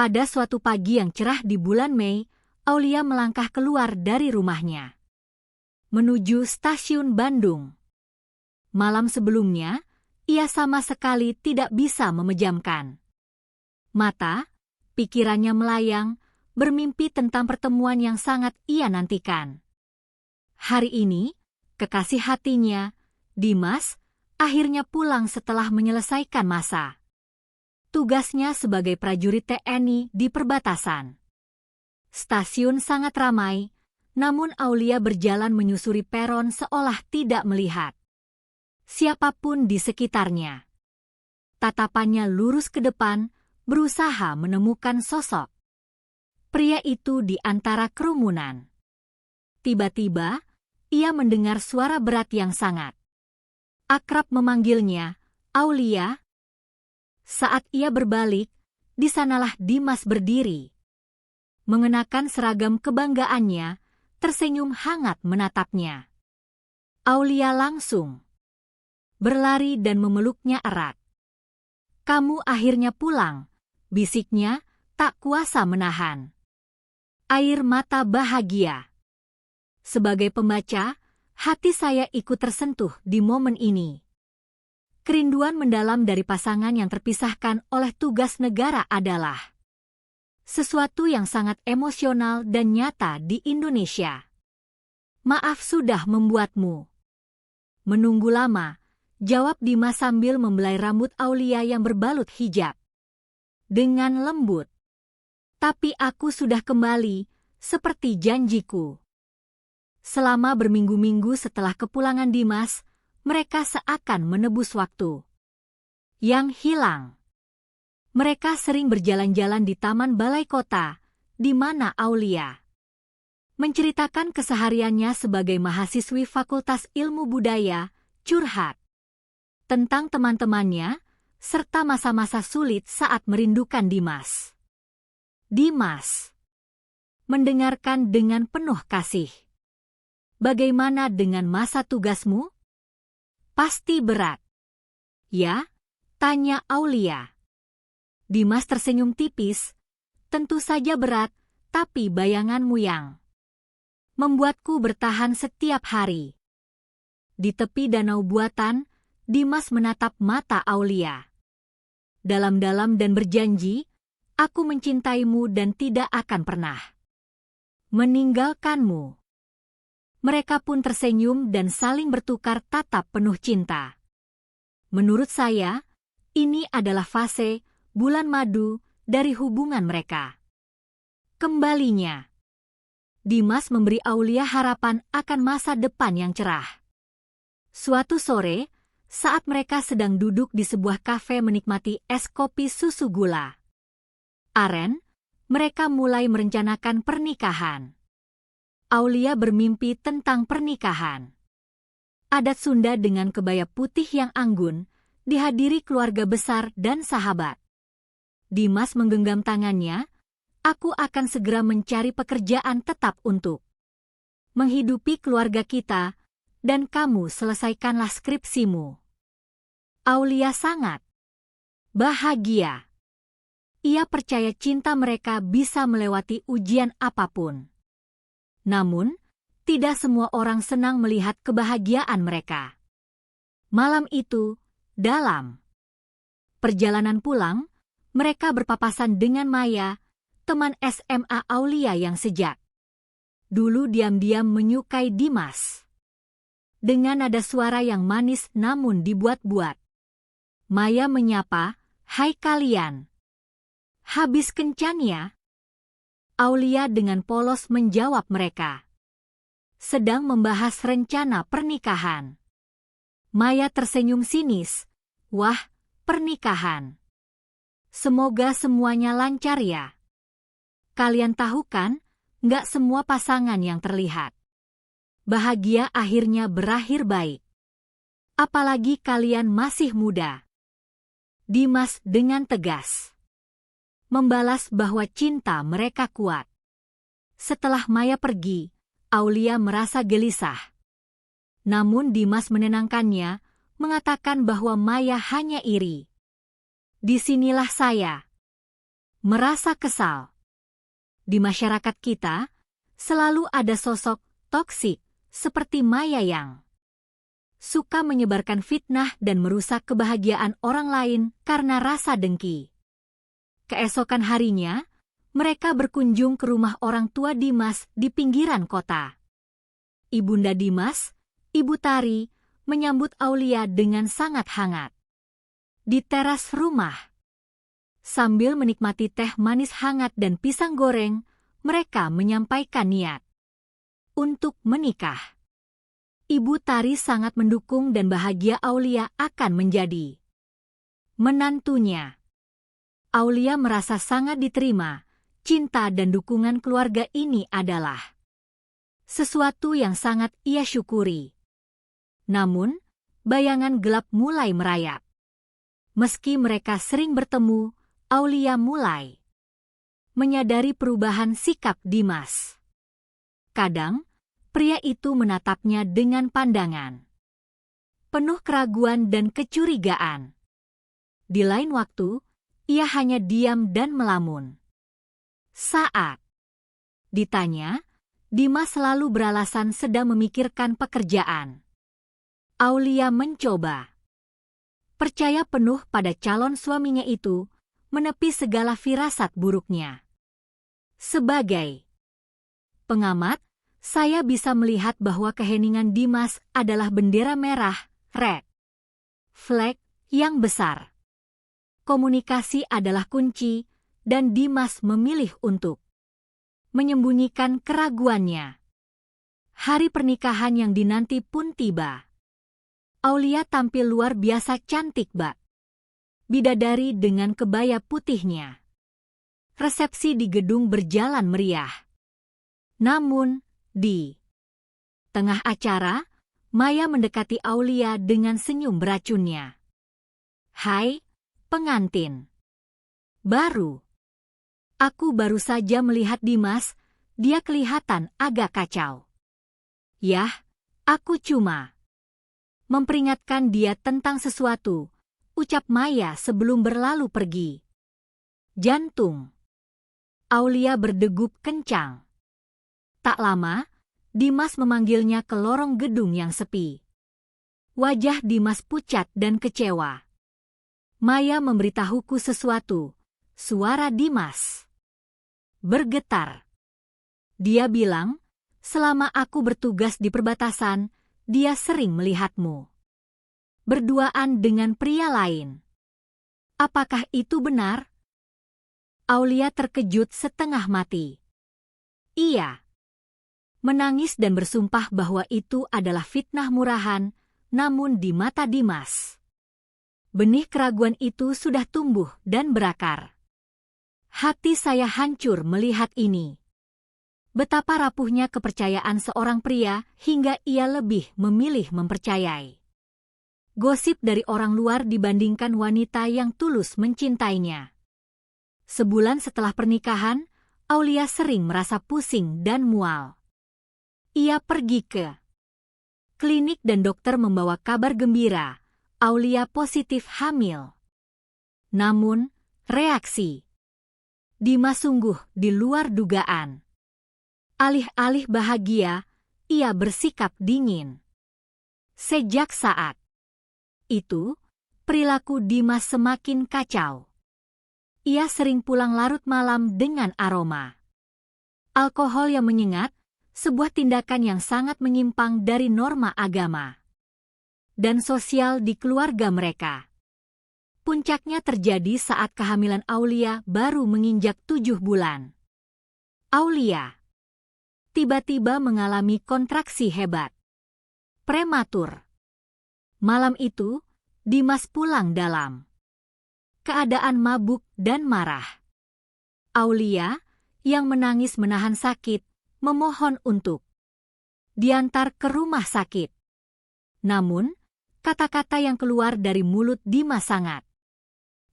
Pada suatu pagi yang cerah di bulan Mei, Aulia melangkah keluar dari rumahnya menuju stasiun Bandung. Malam sebelumnya, ia sama sekali tidak bisa memejamkan mata, pikirannya melayang, bermimpi tentang pertemuan yang sangat ia nantikan. Hari ini, kekasih hatinya, Dimas, akhirnya pulang setelah menyelesaikan masa tugasnya sebagai prajurit TNI di perbatasan. Stasiun sangat ramai, namun Aulia berjalan menyusuri peron seolah tidak melihat siapapun di sekitarnya. Tatapannya lurus ke depan, berusaha menemukan sosok pria itu di antara kerumunan. Tiba-tiba, ia mendengar suara berat yang sangat akrab memanggilnya, "Aulia." Saat ia berbalik, di sanalah Dimas berdiri. Mengenakan seragam kebanggaannya, tersenyum hangat menatapnya. Aulia langsung berlari dan memeluknya erat. "Kamu akhirnya pulang," bisiknya, tak kuasa menahan air mata bahagia. Sebagai pembaca, hati saya ikut tersentuh di momen ini. Kerinduan mendalam dari pasangan yang terpisahkan oleh tugas negara adalah sesuatu yang sangat emosional dan nyata di Indonesia. "Maaf sudah membuatmu menunggu lama," jawab Dimas sambil membelai rambut Aulia yang berbalut hijab dengan lembut. "Tapi aku sudah kembali, seperti janjiku." Selama berminggu-minggu setelah kepulangan Dimas, mereka seakan menebus waktu yang hilang. Mereka sering berjalan-jalan di taman balai kota, di mana Aulia menceritakan kesehariannya sebagai mahasiswi Fakultas Ilmu Budaya, curhat tentang teman-temannya, serta masa-masa sulit saat merindukan Dimas. Dimas mendengarkan dengan penuh kasih. "Bagaimana dengan masa tugasmu? Pasti berat." "Ya?" tanya Aulia. Dimas tersenyum tipis. "Tentu saja berat, tapi bayanganmu yang membuatku bertahan setiap hari." Di tepi danau buatan, Dimas menatap mata Aulia dalam-dalam dan berjanji, "Aku mencintaimu dan tidak akan pernah meninggalkanmu." Mereka pun tersenyum dan saling bertukar tatap penuh cinta. Menurut saya, ini adalah fase bulan madu dari hubungan mereka. Kembalinya, Dimas memberi Aulia harapan akan masa depan yang cerah. Suatu sore, saat mereka sedang duduk di sebuah kafe menikmati es kopi susu gula aren, mereka mulai merencanakan pernikahan. Aulia bermimpi tentang pernikahan adat Sunda dengan kebaya putih yang anggun, dihadiri keluarga besar dan sahabat. Dimas menggenggam tangannya, "Aku akan segera mencari pekerjaan tetap untuk menghidupi keluarga kita, dan kamu selesaikanlah skripsimu." Aulia sangat bahagia. Ia percaya cinta mereka bisa melewati ujian apapun. Namun, tidak semua orang senang melihat kebahagiaan mereka. Malam itu, dalam perjalanan pulang, mereka berpapasan dengan Maya, teman SMA Aulia yang sejak dulu diam-diam menyukai Dimas. Dengan nada suara yang manis namun dibuat-buat, Maya menyapa, "Hai kalian. Habis kencan ya?" Aulia dengan polos menjawab mereka sedang membahas rencana pernikahan. Maya tersenyum sinis, "Wah, pernikahan. Semoga semuanya lancar ya. Kalian tahu kan, nggak semua pasangan yang terlihat bahagia akhirnya berakhir baik. Apalagi kalian masih muda." Dimas dengan tegas membalas bahwa cinta mereka kuat. Setelah Maya pergi, Aulia merasa gelisah. Namun Dimas menenangkannya, mengatakan bahwa Maya hanya iri. "Disinilah saya. merasa kesal. Di masyarakat kita, selalu ada sosok toksik seperti Maya yang suka menyebarkan fitnah dan merusak kebahagiaan orang lain karena rasa dengki. Keesokan harinya, mereka berkunjung ke rumah orang tua Dimas di pinggiran kota. Ibunda Dimas, Ibu Tari, menyambut Aulia dengan sangat hangat. Di teras rumah, sambil menikmati teh manis hangat dan pisang goreng, mereka menyampaikan niat untuk menikah. Ibu Tari sangat mendukung dan bahagia Aulia akan menjadi menantunya. Aulia merasa sangat diterima, cinta dan dukungan keluarga ini adalah sesuatu yang sangat ia syukuri. Namun, bayangan gelap mulai merayap. Meski mereka sering bertemu, Aulia mulai menyadari perubahan sikap Dimas. Kadang, pria itu menatapnya dengan pandangan penuh keraguan dan kecurigaan. Di lain waktu, ia hanya diam dan melamun. Saat ditanya, Dimas selalu beralasan sedang memikirkan pekerjaan. Aulia mencoba percaya penuh pada calon suaminya itu, menepi segala firasat buruknya. Sebagai pengamat, saya bisa melihat bahwa keheningan Dimas adalah bendera merah, red flag, yang besar. Komunikasi adalah kunci, dan Dimas memilih untuk menyembunyikan keraguannya. Hari pernikahan yang dinanti pun tiba. Aulia tampil luar biasa cantik bak bidadari dengan kebaya putihnya. Resepsi di gedung berjalan meriah. Namun, di tengah acara, Maya mendekati Aulia dengan senyum beracunnya. "Hai, pengantin baru. Aku baru saja melihat Dimas, dia kelihatan agak kacau." "Yah, aku cuma memperingatkan dia tentang sesuatu," ucap Maya sebelum berlalu pergi. Jantung Aulia berdegup kencang. Tak lama, Dimas memanggilnya ke lorong gedung yang sepi. Wajah Dimas pucat dan kecewa. Maya memberitahuku sesuatu. Suara Dimas bergetar. Dia bilang, selama aku bertugas di perbatasan, dia sering melihatmu berduaan dengan pria lain. Apakah itu benar? Aulia terkejut setengah mati. Iya. Menangis dan bersumpah bahwa itu adalah fitnah murahan, namun di mata Dimas, benih keraguan itu sudah tumbuh dan berakar. Hati saya hancur melihat ini. Betapa rapuhnya kepercayaan seorang pria hingga ia lebih memilih mempercayai gosip dari orang luar dibandingkan wanita yang tulus mencintainya. Sebulan setelah pernikahan, Aulia sering merasa pusing dan mual. Ia pergi ke klinik dan dokter membawa kabar gembira, Aulia positif hamil. Namun, reaksi Dimas sungguh di luar dugaan. Alih-alih bahagia, ia bersikap dingin. Sejak saat itu, perilaku Dimas semakin kacau. Ia sering pulang larut malam dengan aroma alkohol yang menyengat, sebuah tindakan yang sangat menyimpang dari norma agama dan sosial di keluarga mereka. Puncaknya terjadi saat kehamilan Aulia baru menginjak 7 bulan. Aulia tiba-tiba mengalami kontraksi hebat. Prematur. Malam itu, Dimas pulang dalam keadaan mabuk dan marah. Aulia, yang menangis menahan sakit, memohon untuk diantar ke rumah sakit. Namun, kata-kata yang keluar dari mulut Dimas sangat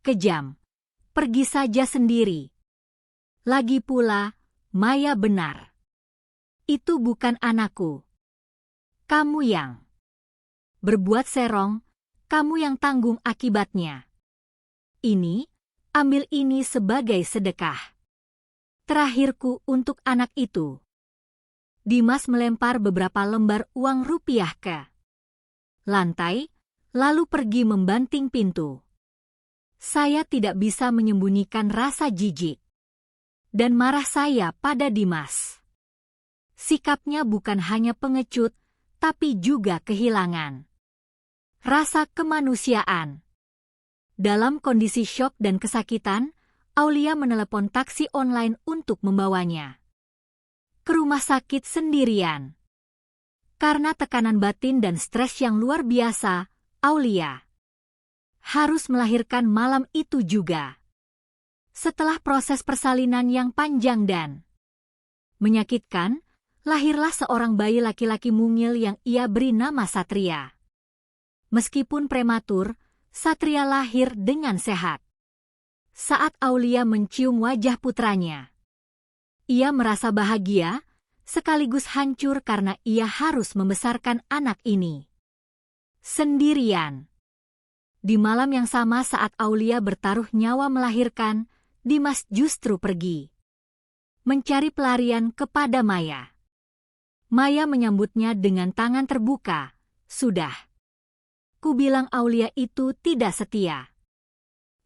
kejam. "Pergi saja sendiri. Lagi pula, Maya benar. Itu bukan anakku. Kamu yang berbuat serong, kamu yang tanggung akibatnya." Ini Ambil ini sebagai sedekah terakhirku untuk anak itu. Dimas melempar beberapa lembar uang rupiah ke lantai, lalu pergi membanting pintu. Saya tidak bisa menyembunyikan rasa jijik dan marah saya pada Dimas. Sikapnya bukan hanya pengecut, tapi juga kehilangan rasa kemanusiaan. Dalam kondisi syok dan kesakitan, Aulia menelepon taksi online untuk membawanya ke rumah sakit sendirian. Karena tekanan batin dan stres yang luar biasa, Aulia harus melahirkan malam itu juga. Setelah proses persalinan yang panjang dan menyakitkan, lahirlah seorang bayi laki-laki mungil yang ia beri nama Satria. Meskipun prematur, Satria lahir dengan sehat. Saat Aulia mencium wajah putranya, ia merasa bahagia, sekaligus hancur karena ia harus membesarkan anak ini sendirian. Di malam yang sama saat Aulia bertaruh nyawa melahirkan, Dimas justru pergi mencari pelarian kepada Maya. Maya menyambutnya dengan tangan terbuka. Sudah. Ku bilang Aulia itu tidak setia.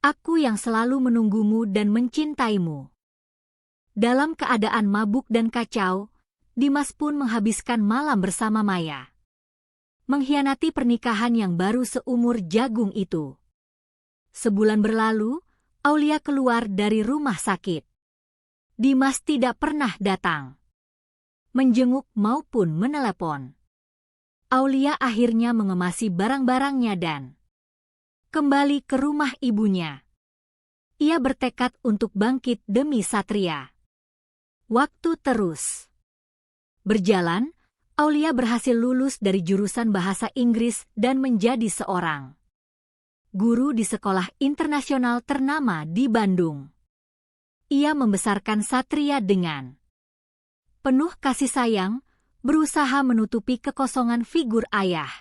Aku yang selalu menunggumu dan mencintaimu. Dalam keadaan mabuk dan kacau, Dimas pun menghabiskan malam bersama Maya. Mengkhianati pernikahan yang baru seumur jagung itu. Sebulan berlalu, Aulia keluar dari rumah sakit. Dimas tidak pernah datang, menjenguk maupun menelepon. Aulia akhirnya mengemasi barang-barangnya dan kembali ke rumah ibunya. Ia bertekad untuk bangkit demi Satria. Waktu terus berjalan, Aulia berhasil lulus dari jurusan bahasa Inggris dan menjadi seorang guru di sekolah internasional ternama di Bandung. Ia membesarkan Satria dengan penuh kasih sayang, berusaha menutupi kekosongan figur ayah.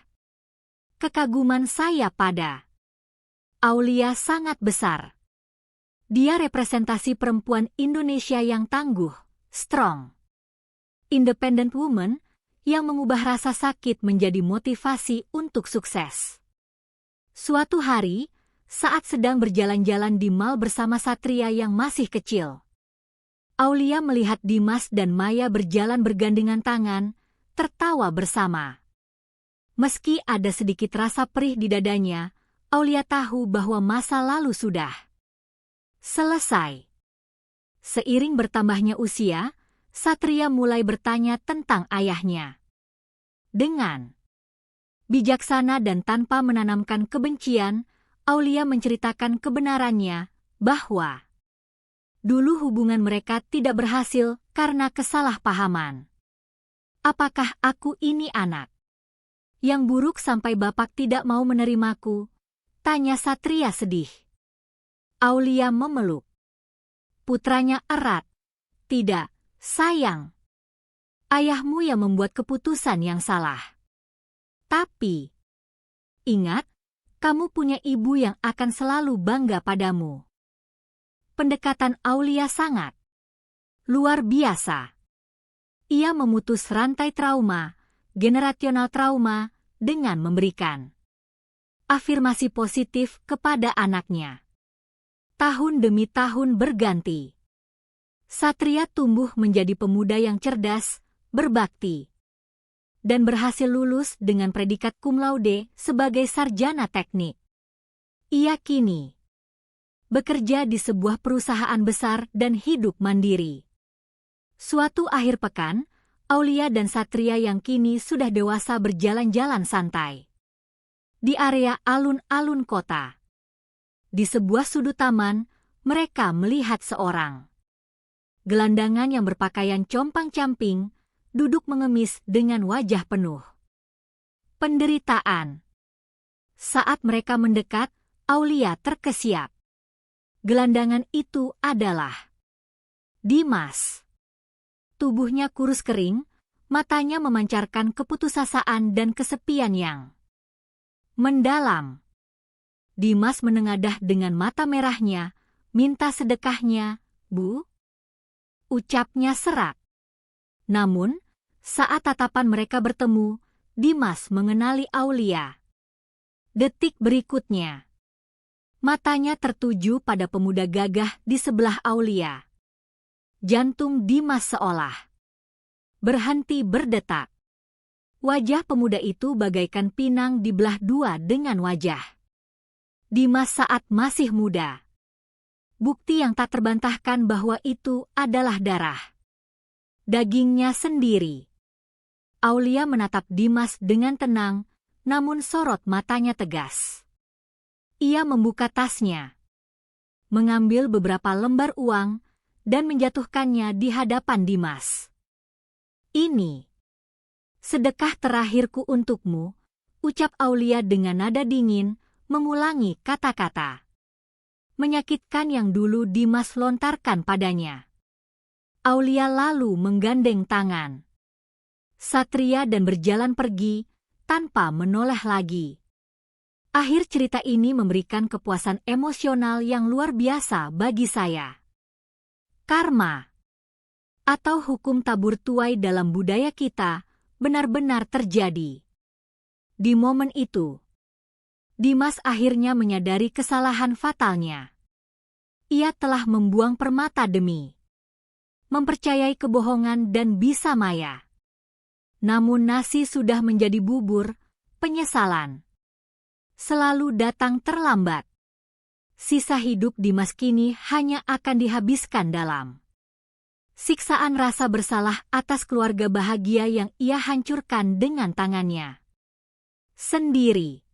Kekaguman saya pada Aulia sangat besar. Dia representasi perempuan Indonesia yang tangguh, strong, independent woman, yang mengubah rasa sakit menjadi motivasi untuk sukses. Suatu hari, saat sedang berjalan-jalan di mal bersama Satria yang masih kecil, Aulia melihat Dimas dan Maya berjalan bergandengan tangan, tertawa bersama. Meski ada sedikit rasa perih di dadanya, Aulia tahu bahwa masa lalu sudah selesai. Seiring bertambahnya usia, Satria mulai bertanya tentang ayahnya. Dengan bijaksana dan tanpa menanamkan kebencian, Aulia menceritakan kebenarannya bahwa dulu hubungan mereka tidak berhasil karena kesalahpahaman. Apakah aku ini anak yang buruk sampai bapak tidak mau menerimaku? Tanya Satria sedih. Aulia memeluk putranya erat. Tidak, sayang. Ayahmu yang membuat keputusan yang salah. Tapi, ingat, kamu punya ibu yang akan selalu bangga padamu. Pendekatan Aulia sangat luar biasa. Ia memutus rantai trauma, generasional trauma, dengan memberikan afirmasi positif kepada anaknya. Tahun demi tahun berganti. Satria tumbuh menjadi pemuda yang cerdas, berbakti, dan berhasil lulus dengan predikat cum laude sebagai sarjana teknik. Ia kini bekerja di sebuah perusahaan besar dan hidup mandiri. Suatu akhir pekan, Aulia dan Satria yang kini sudah dewasa berjalan-jalan santai di area alun-alun kota. Di sebuah sudut taman, mereka melihat seorang gelandangan yang berpakaian compang-camping, duduk mengemis dengan wajah penuh penderitaan. Saat mereka mendekat, Aulia terkesiap. Gelandangan itu adalah Dimas. Tubuhnya kurus kering, matanya memancarkan keputusasaan dan kesepian yang mendalam. Dimas menengadah dengan mata merahnya, minta sedekahnya, Bu?" ucapnya serak. Namun, saat tatapan mereka bertemu, Dimas mengenali Aulia. Detik berikutnya, matanya tertuju pada pemuda gagah di sebelah Aulia. Jantung Dimas seolah berhenti berdetak. Wajah pemuda itu bagaikan pinang dibelah dua dengan wajah Dimas saat masih muda. Bukti yang tak terbantahkan bahwa itu adalah darah dagingnya sendiri. Aulia menatap Dimas dengan tenang, namun sorot matanya tegas. Ia membuka tasnya, mengambil beberapa lembar uang, dan menjatuhkannya di hadapan Dimas. "Ini sedekah terakhirku untukmu," ucap Aulia dengan nada dingin, mengulangi kata-kata menyakitkan yang dulu Dimas lontarkan padanya. Aulia lalu menggandeng tangan Satria dan berjalan pergi tanpa menoleh lagi. Akhir cerita ini memberikan kepuasan emosional yang luar biasa bagi saya. Karma atau hukum tabur tuai dalam budaya kita benar-benar terjadi. Di momen itu, Dimas akhirnya menyadari kesalahan fatalnya. Ia telah membuang permata demi mempercayai kebohongan dan bisa maya. Namun nasi sudah menjadi bubur, penyesalan selalu datang terlambat. Sisa hidup Dimas kini hanya akan dihabiskan dalam siksaan rasa bersalah atas keluarga bahagia yang ia hancurkan dengan tangannya sendiri.